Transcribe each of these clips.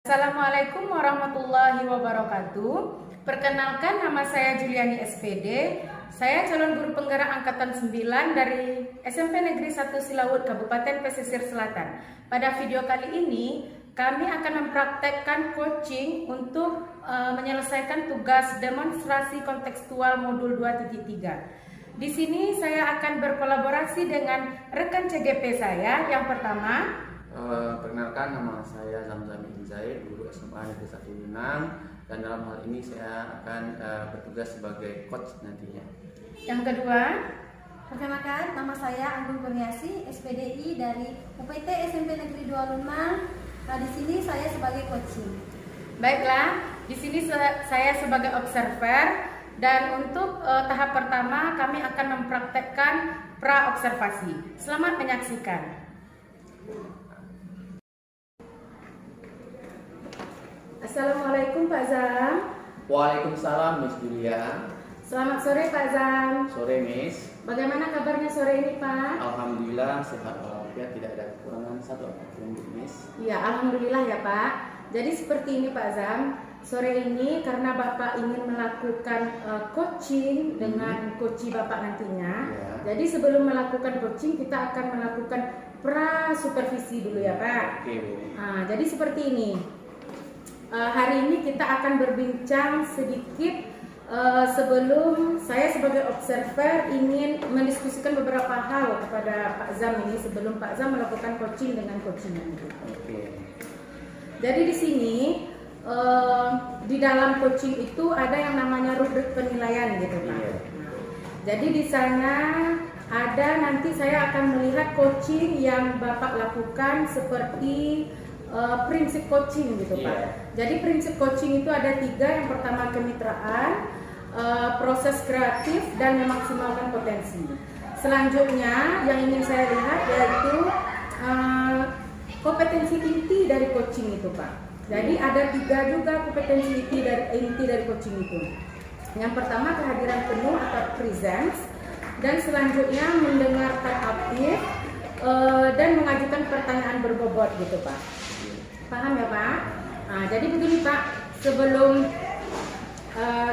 Assalamualaikum warahmatullahi wabarakatuh. Perkenalkan, nama saya Juliani SPD. Saya calon guru penggerak angkatan 9 dari SMP Negeri 1 Silawut, Kabupaten Pesisir Selatan. Pada video kali ini, kami akan mempraktekkan coaching untuk menyelesaikan tugas demonstrasi kontekstual modul 2.3. Di sini saya akan berkolaborasi dengan rekan CGP saya. Yang pertama, perkenalkan, nama saya Zamzam bin Zaid, guru SMA Negeri 1 Minang, dan dalam hal ini saya akan bertugas sebagai coach nantinya. Yang kedua, perkenalkan, nama saya Anggun Kurniasi, SPDI dari UPT SMP Negeri 2 Lumang. Di sini saya sebagai coaching. Baiklah, di sini saya sebagai observer, dan untuk tahap pertama kami akan mempraktekkan pra-observasi. Selamat menyaksikan. Assalamualaikum Pak Zam. Waalaikumsalam Miss Julia. Selamat sore Pak Zam. Sore Miss. Bagaimana kabarnya sore ini Pak? Alhamdulillah sehat walafiat, tidak ada kekurangan satu apapun Miss. Ya, alhamdulillah ya Pak. Jadi seperti ini Pak Zam, sore ini karena Bapak ingin melakukan coaching dengan coach Bapak nantinya. Ya. Jadi sebelum melakukan coaching kita akan melakukan pra supervisi dulu ya Pak. Oke Bu. Nah, jadi seperti ini. Hari ini kita akan berbincang sedikit sebelum saya sebagai observer ingin mendiskusikan beberapa hal kepada Pak Zam ini sebelum Pak Zam melakukan coaching dengan coaching nanti. Oke. Jadi di sini di dalam coaching itu ada yang namanya rubrik penilaian gitu Pak. Iya. Jadi di sana ada, nanti saya akan melihat coaching yang Bapak lakukan seperti prinsip coaching gitu Pak. Yeah. Jadi prinsip coaching itu ada 3. Yang pertama kemitraan, proses kreatif, dan memaksimalkan potensi. Selanjutnya yang ingin saya lihat yaitu kompetensi inti dari coaching itu Pak. Jadi ada 3 juga kompetensi inti dari coaching itu. Yang pertama kehadiran penuh atau presence, dan selanjutnya mendengarkan aktif dan mengajukan pertanyaan berbobot gitu Pak. Paham ya Pak? Nah, jadi begini Pak, sebelum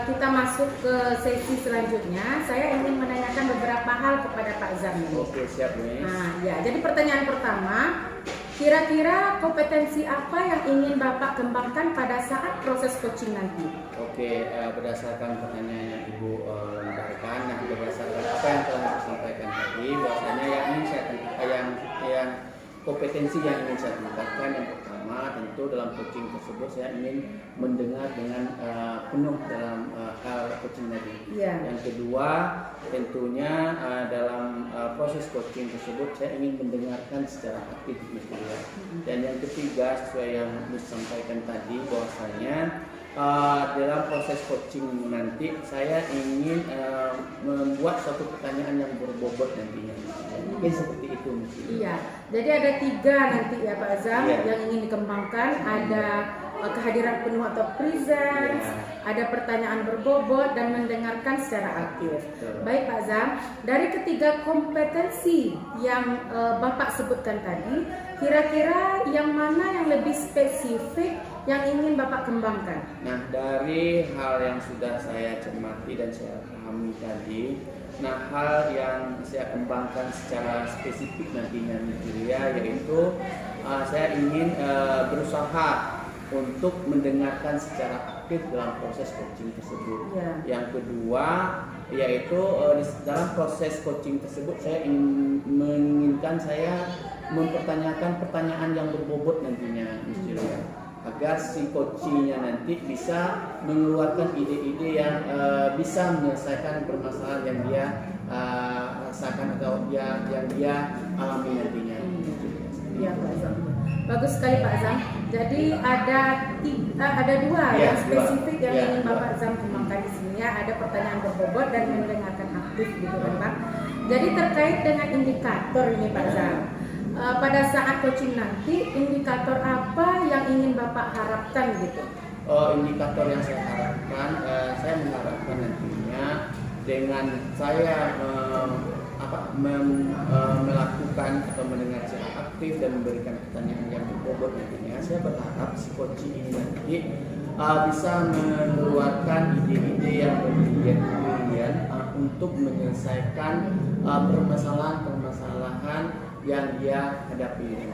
kita masuk ke sesi selanjutnya, saya ingin menanyakan beberapa hal kepada Pak Zam. Oke, siap Miss. Nah, ya, jadi pertanyaan pertama, kira-kira kompetensi apa yang ingin Bapak kembangkan pada saat proses coaching nanti? Oke, berdasarkan pertanyaan yang Ibu lemparkan, nah berdasarkan apa yang telah saya sampaikan tadi, bahwasanya yang ingin saya yang kompetensi yang ingin saya tingkatkan, yang pertama tentu dalam coaching tersebut saya ingin mendengar dengan penuh dalam hal coaching tadi. Yeah. Yang kedua tentunya dalam proses coaching tersebut saya ingin mendengarkan secara aktif misalnya. Dan yang ketiga sesuai yang disampaikan tadi bahwasanya dalam proses coaching nanti saya ingin membuat suatu pertanyaan yang berbobot nantinya. Mungkin seperti itu mungkin. Iya, jadi ada 3 nanti ya Pak Zam yang ingin dikembangkan. Ada kehadiran penuh atau presence, ada pertanyaan berbobot, dan mendengarkan secara aktif. Baik Pak Zam, dari ketiga kompetensi yang Bapak sebutkan tadi, kira-kira yang mana yang lebih spesifik yang ingin Bapak kembangkan? Nah, dari hal yang sudah saya cermati dan saya pahami tadi, nah hal yang saya kembangkan secara spesifik nantinya yaitu saya ingin berusaha untuk mendengarkan secara aktif dalam proses coaching tersebut. Yeah. Yang kedua yaitu dalam proses coaching tersebut saya menginginkan saya mempertanyakan pertanyaan yang berbobot nantinya, agar si coachingnya nanti bisa mengeluarkan ide-ide yang bisa menyelesaikan permasalahan yang dia rasakan atau yang dia alami nantinya. Iya Pak Zam. Bagus sekali Pak Zam. Jadi ada 2 yang spesifik yang ingin Bapak Zam kembangkan di sini ya. Ada pertanyaan berbobot dan mendengarkan aktif gitu kan Pak. Jadi terkait dengan indikator ini Pak Zam. Pada saat coaching nanti, indikator apa yang ingin Bapak harapkan gitu? Indikator yang saya harapkan, saya mengharapkan nantinya dengan saya melakukan atau mendengar secara aktif dan memberikan pertanyaan yang berbobot nantinya, saya berharap si coaching ini nanti bisa mengeluarkan ide-ide yang brilian untuk menyelesaikan permasalahan-permasalahan yang dia hadapi.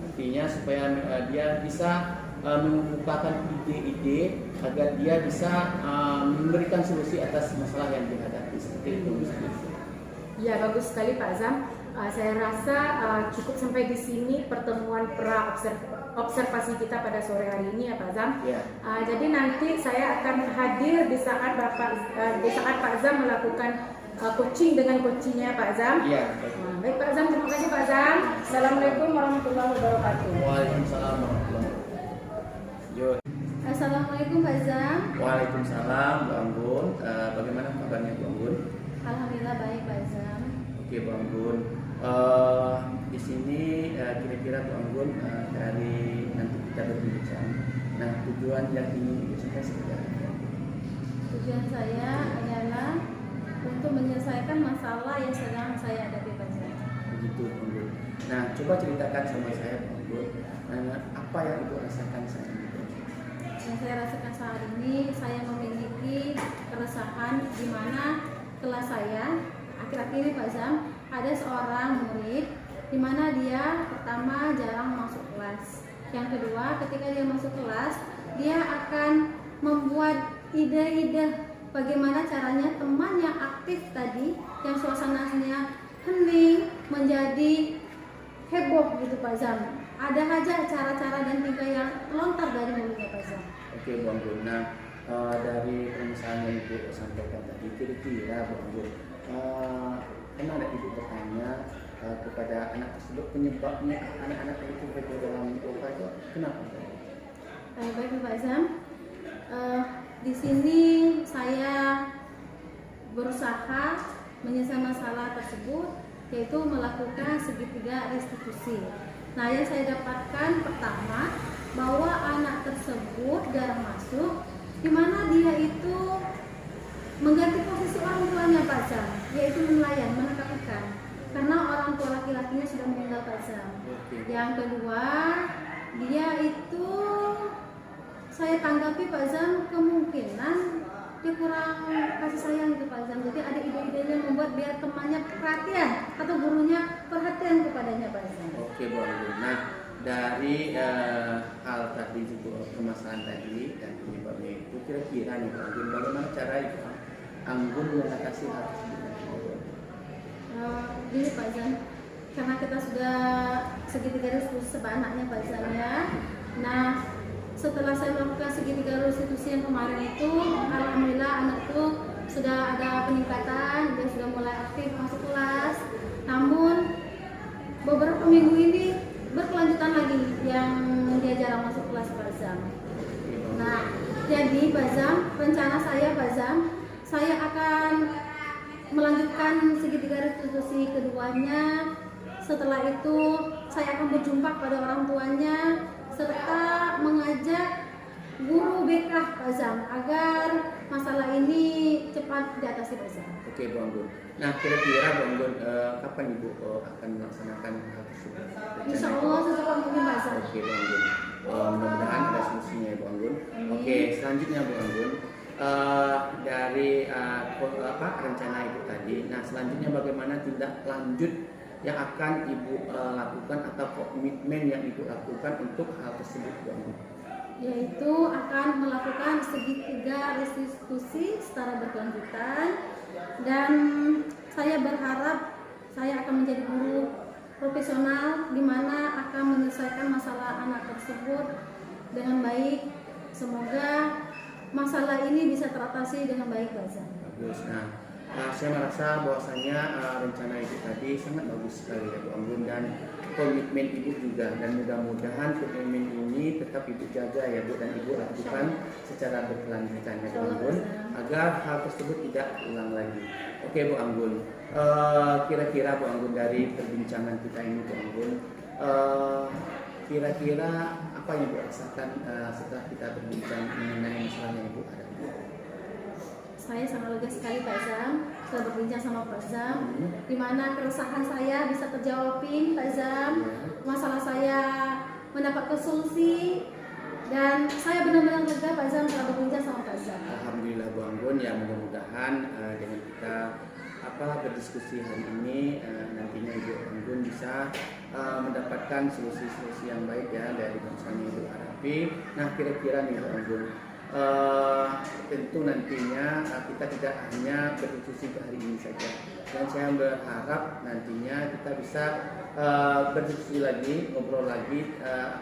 Artinya supaya dia bisa mengemukakan ide-ide agar dia bisa memberikan solusi atas masalah yang dihadapi seperti itu. Ya, bagus sekali Pak Azam. Saya rasa cukup sampai di sini pertemuan observasi kita pada sore hari ini ya Pak Azam. Ya. Jadi nanti saya akan hadir di saat Pak Azam melakukan coaching dengan coachingnya Pak Azam. Ya. Baik Pak Azam, terima kasih Pak Azam. Assalamualaikum warahmatullahi wabarakatuh. Waalaikumsalam warahmatullahi wabarakatuh. Assalamualaikum Pak Azam. Waalaikumsalam Bu Anggun. Bagaimana kabarnya Bu Anggun? Alhamdulillah baik Pak Azam. Oke Bu Anggun. Di sini kira-kira Bu Anggun dari nanti kita berbincang. Nah, tujuan yang ingin Ibu sampaikan seperti apa? Tujuan saya adalah untuk menyelesaikan masalah yang sedang saya hadapi Pak Azam. Begitu Bu Anggun. Nah, coba ceritakan sama saya Bu Anggun, apa yang Ibu rasakan saat ini? Yang saya rasakan saat ini, saya memiliki keresahan di mana kelas saya akhir-akhir ini Pak Azam, ada seorang murid di mana dia pertama jarang masuk kelas. Yang kedua, ketika dia masuk kelas, dia akan membuat ide-ide bagaimana caranya teman yang aktif tadi, yang suasananya hening, menjadi heboh gitu Pak Azam. Ada aja cara-cara dan tingkah yang lontar dari mulutnya Pak Azam. Oke Bu Anggun. Nah, dari permasalahan yang Ibu sampaikan tadi, kira-kira Bu Anggun, pernah ada Ibu bertanya kepada anak tersebut penyebabnya anak-anak itu berada dalam luka itu kenapa? Baik Pak Azam, di sini saya berusaha menyelesaikan masalah tersebut, yaitu melakukan segitiga restitusi. Nah, yang saya dapatkan pertama bahwa anak tersebut jarang masuk, di mana dia itu mengganti posisi orang tuanya Pak Azam, yaitu nelayan, menangkap ikan, karena orang tua laki-lakinya sudah meninggal Pak Azam. Yang kedua, dia itu saya tanggapi Pak Azam kemungkinan dia kurang kasih sayang itu Pak Azam. Jadi ada ide-ide yang membuat biar temannya perhatian atau gurunya perhatian kepadanya Pak Azam. Oke Bu Anggun. Nah, dari hal tadi juga permasalahan tadi dan penyebabnya itu, kira-kira nih Bu Anggun, bagaimana cara Ibu Anggun mengatasi hal tersebut? Gini Pak Azam, karena kita sudah segitiga restitusi sebanaknya Pak Azam ya. Nah, setelah saya melakukan segitiga restitusi yang kemarin itu, alhamdulillah anak itu sudah ada peningkatan, dia sudah mulai aktif masuk kelas. Namun beberapa minggu ini berkelanjutan lagi yang dia jarang masuk kelas Pak Azam. Nah, jadi Pak Azam, rencana saya Pak Azam, saya akan melanjutkan segitiga restitusi keduanya. Setelah itu saya akan berjumpa pada orang tuanya serta mengajak guru BK Pak Azam agar masalah ini cepat diatasi Pak Azam. Oke Bu Anggun. Nah, kira-kira Bu Anggun, kapan Ibu akan melaksanakan hal tersebut? Insya Allah secepat mungkin Pak Azam. Oke Bu Anggun. Mudah-mudahan ada solusinya ya Bu Anggun. Oke, selanjutnya Bu Anggun, dari rencana Ibu tadi. Nah, selanjutnya bagaimana tindak lanjut yang akan Ibu lakukan atau komitmen yang Ibu lakukan untuk hal tersebut Bu Anggun? Yaitu akan melakukan segitiga restitusi secara berkelanjutan, dan saya berharap saya akan menjadi guru profesional di mana akan menyelesaikan masalah anak tersebut dengan baik. Semoga masalah ini bisa teratasi dengan baik Pak Azam. Bagus. Nah, saya merasa bahwasanya rencana Ibu tadi sangat bagus sekali ya Bu Anggun, dan komitmen Ibu juga, dan mudah-mudahan komitmen ini tetap Ibu jaga ya Bu, dan Ibu lakukan secara berkelanjutan ya Bu Anggun, agar hal tersebut tidak ulang lagi. Oke Bu Anggun, kira-kira Bu Anggun, dari perbincangan kita ini Bu Anggun, kira-kira apa yang Ibu rasakan setelah kita berbincang mengenai masalah yang Ibu hadapi? saya sangat lega sekali Pak Zam setelah berbincang sama Pak Zam, di mana keresahan saya bisa terjawabin Pak Zam, masalah saya mendapatkan solusi, dan saya benar-benar lega Pak Zam setelah berbincang sama Pak Zam. Alhamdulillah Bu Anggun, ya mudah-mudahan dengan kita berdiskusi hari ini nantinya Ibu Anggun bisa mendapatkan solusi-solusi yang baik ya dari misalnya Ibu Arafi. Nah kira-kira nih Bu Anggun, tentu nantinya kita tidak hanya berdiskusi hari ini saja, dan saya berharap nantinya kita bisa berdiskusi lagi, ngobrol lagi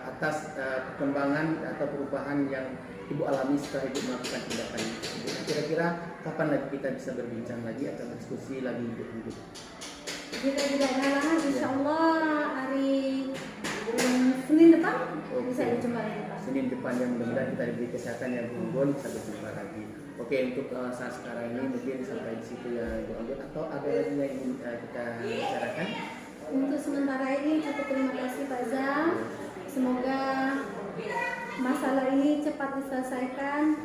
atas perkembangan atau perubahan yang Ibu alami setelah Ibu melakukan tindakan ini. Kira-kira kapan lagi kita bisa berbincang lagi atau diskusi lagi Ibu? Jika tidak ada halangan, insya Allah hari Senin depan bisa berjumpa lagi Pak. Senin depan yang mudah-mudahan kita diberi kesehatan yang unggul, bisa berjumpa lagi. Oke, untuk saat sekarang ini mungkin sampai di situ ya Ibu Anggun, atau ada lagi yang ingin kita bicarakan? Untuk sementara ini cukup, terima kasih Pak Zam. Semoga masalah ini cepat diselesaikan.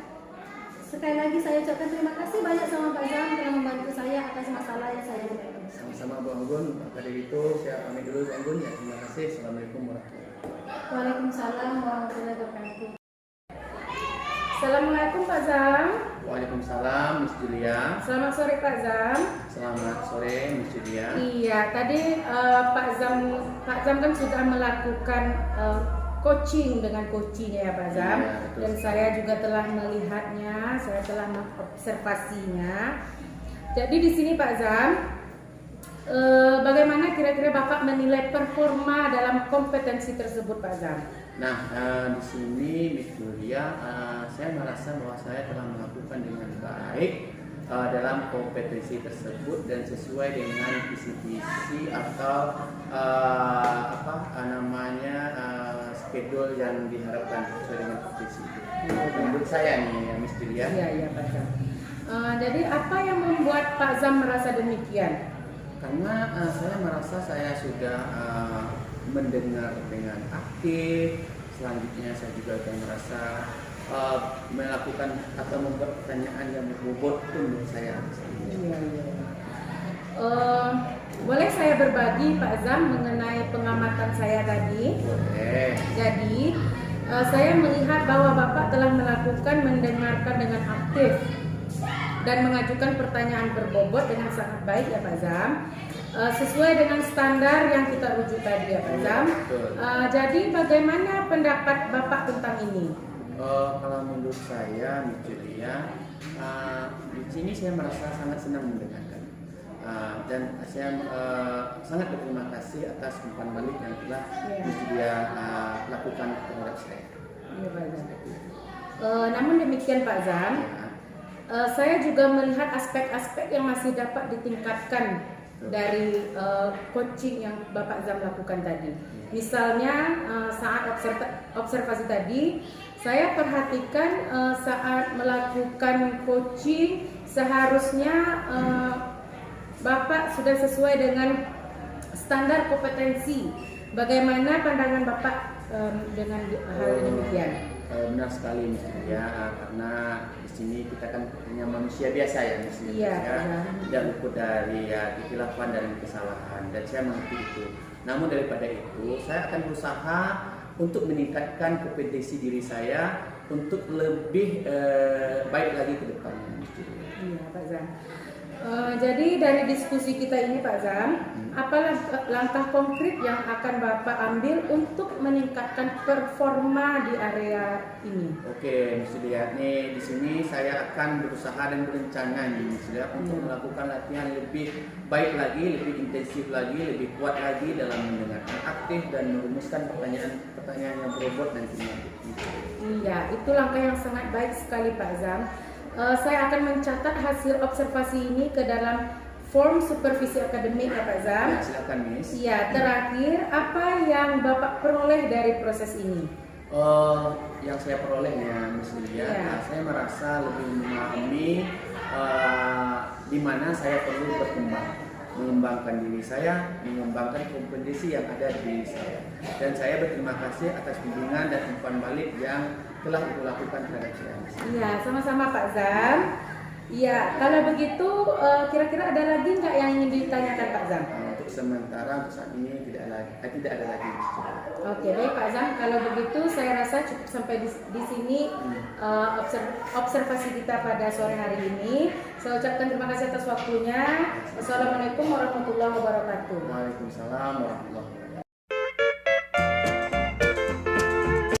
Sekali lagi saya ucapkan terima kasih banyak sama Pak Zam telah membantu saya atas masalah yang saya hadapi. Sama-sama Bu Anggun. Maka dari itu saya pamit dulu Bu Anggun ya. Terima kasih. Assalamualaikum warahmatullahi wabarakatuh. Waalaikumsalam warahmatullahi wabarakatuh. Assalamualaikum Pak Zam. Waalaikumsalam Miss Julia. Selamat sore Pak Zam. Selamat sore Miss Julia. Iya, tadi Pak Zam kan sudah melakukan coaching dengan coachingnya ya Pak Zam. Iya, betul. Dan saya juga telah melihatnya, saya telah mengobservasinya. Jadi di sini Pak Zam, bagaimana kira-kira Bapak menilai performa dalam kompetensi tersebut Pak Zam? Nah, di sini Miss Julia, saya merasa bahwa saya telah melakukan dengan baik dalam kompetensi tersebut dan sesuai dengan visi-visi atau schedule yang diharapkan sesuai dengan visi itu. Menurut saya nih Miss Julia. Iya Pak Zam. Jadi apa yang membuat Pak Zam merasa demikian? Karena saya merasa saya sudah mendengar dengan aktif. Selanjutnya saya juga akan merasa melakukan atau membuat pertanyaan yang berbobot untuk saya. Iya. Boleh saya berbagi Pak Zam mengenai pengamatan saya tadi? Boleh. Jadi saya melihat bahwa Bapak telah melakukan mendengarkan dengan aktif dan mengajukan pertanyaan berbobot dengan sangat baik ya Pak Zam, sesuai dengan standar yang kita rujuk tadi ya Pak Zam. Jadi bagaimana pendapat Bapak tentang ini? Kalau menurut saya, Miss Julia, di sini saya merasa sangat senang mendengarkan dan saya sangat berterima kasih atas umpan balik yang telah Miss Julia lakukan terhadap saya. Iya Pak Zam. Namun demikian Pak Zam, saya juga melihat aspek-aspek yang masih dapat ditingkatkan dari coaching yang Bapak Zam lakukan tadi. Misalnya saat observasi tadi, saya perhatikan saat melakukan coaching seharusnya Bapak sudah sesuai dengan standar kompetensi. Bagaimana pandangan Bapak dengan hal demikian? Benar sekali Miss Julia, karena di sini kita kan hanya manusia biasa ya Miss Julia, tidak luput dari kekhilafan dan kesalahan, dan saya mengerti itu. Namun daripada itu, saya akan berusaha untuk meningkatkan kompetensi diri saya untuk lebih baik lagi ke depannya Miss Julia. Iya Pak Zam. Jadi dari diskusi kita ini Pak Zam, apa langkah konkret yang akan Bapak ambil untuk meningkatkan performa di area ini? Oke, Miss Julia, nih di sini saya akan berusaha dan berencana nih Miss Julia untuk melakukan latihan lebih baik lagi, lebih intensif lagi, lebih kuat lagi dalam mendengarkan aktif dan merumuskan pertanyaan yang berbobot nantinya. Iya, itu langkah yang sangat baik sekali Pak Zam. Saya akan mencatat hasil observasi ini ke dalam form supervisi akademik ya Pak Zam. Ya, silakan Miss. Iya, terakhir apa yang Bapak peroleh dari proses ini? Yang saya perolehnya Miss Julia, saya merasa lebih memahami di mana saya perlu berkembang, mengembangkan diri saya, mengembangkan kompetensi yang ada di diri saya. Dan saya berterima kasih atas bimbingan dan umpan balik yang telah Ibu lakukan terhadap saya. Iya, sama-sama Pak Zam. Iya, kalau begitu kira-kira ada lagi nggak yang ingin ditanyakan Pak Zam? Untuk sementara untuk saat ini tidak ada lagi. Oke, baik Pak Zam. Kalau begitu saya rasa cukup sampai di sini observasi kita pada sore hari ini. Saya ucapkan terima kasih atas waktunya. Wassalamualaikum warahmatullahi wabarakatuh. Waalaikumsalam warahmatullahi wabarakatuh.